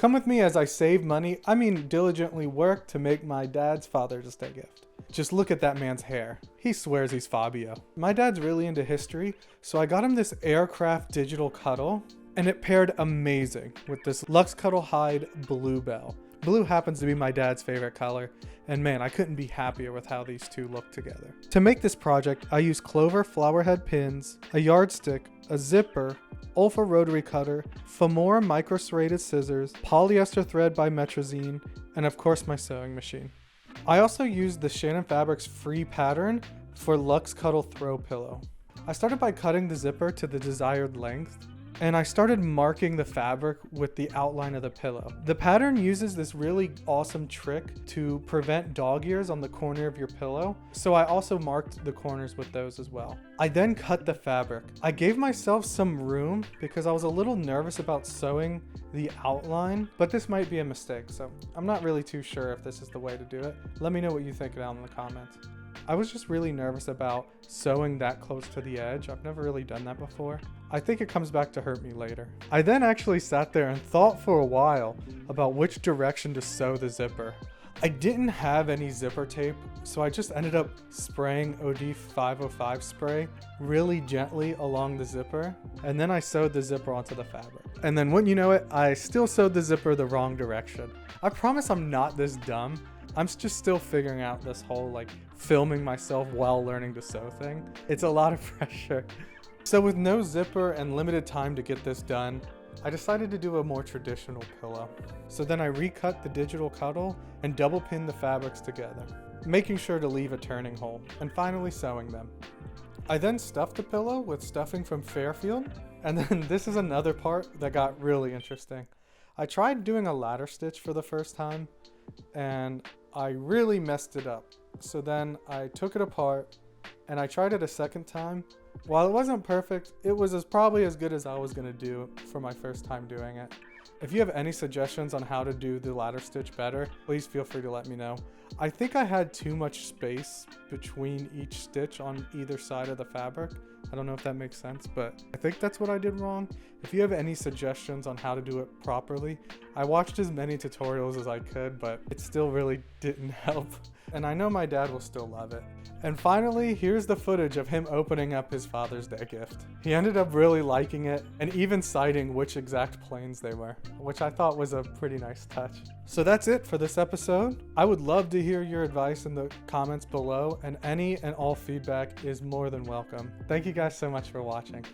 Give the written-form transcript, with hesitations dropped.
Come with me as I save money, diligently work to make my dad's Father's Day gift. Just look at that man's hair. He swears he's Fabio. My dad's really into history, so I got him this aircraft digital cuddle, and it paired amazing with this Luxe Cuddle Hide Bluebell. Blue happens to be my dad's favorite color, and man, I couldn't be happier with how these two look together. To make this project, I used clover flower head pins, a yardstick, a zipper, Olfa rotary cutter, Femora micro serrated scissors, polyester thread by Metrazine, and of course my sewing machine. I also used the ShannonFabrics free pattern for Luxe Cuddle Throw pillow. I started by cutting the zipper to the desired length, and I started marking the fabric with the outline of the pillow. The pattern uses this really awesome trick to prevent dog ears on the corner of your pillow, so I also marked the corners with those as well. I then cut the fabric. I gave myself some room because I was a little nervous about sewing the outline, but this might be a mistake, so I'm not really too sure if this is the way to do it. Let me know what you think down in the comments. I was just really nervous about sewing that close to the edge. I've never really done that before. I think it comes back to hurt me later. I then actually sat there and thought for a while about which direction to sew the zipper. I didn't have any zipper tape, so I just ended up spraying OD 505 spray really gently along the zipper, and then I sewed the zipper onto the fabric. And then wouldn't you know it, I still sewed the zipper the wrong direction. I promise I'm not this dumb. I'm just still figuring out this whole filming myself while learning to sew thing. It's a lot of pressure. So with no zipper and limited time to get this done, I decided to do a more traditional pillow. So then I recut the digital cuddle and double pinned the fabrics together, making sure to leave a turning hole, and finally sewing them. I then stuffed the pillow with stuffing from Fairfield, and then this is another part that got really interesting. I tried doing a ladder stitch for the first time, and I really messed it up. So then I took it apart and I tried it a second time. While it wasn't perfect, it was probably as good as I was gonna do for my first time doing it. If you have any suggestions on how to do the ladder stitch better, please feel free to let me know. I think I had too much space between each stitch on either side of the fabric. I don't know if that makes sense, but I think that's what I did wrong. If you have any suggestions on how to do it properly, I watched as many tutorials as I could, but it still really didn't help. And I know my dad will still love it. And finally, here's the footage of him opening up his Father's Day gift. He ended up really liking it and even citing which exact planes they were, which I thought was a pretty nice touch. So that's it for this episode. I would love to hear your advice in the comments below, and any and all feedback is more than welcome. Thank you guys so much for watching.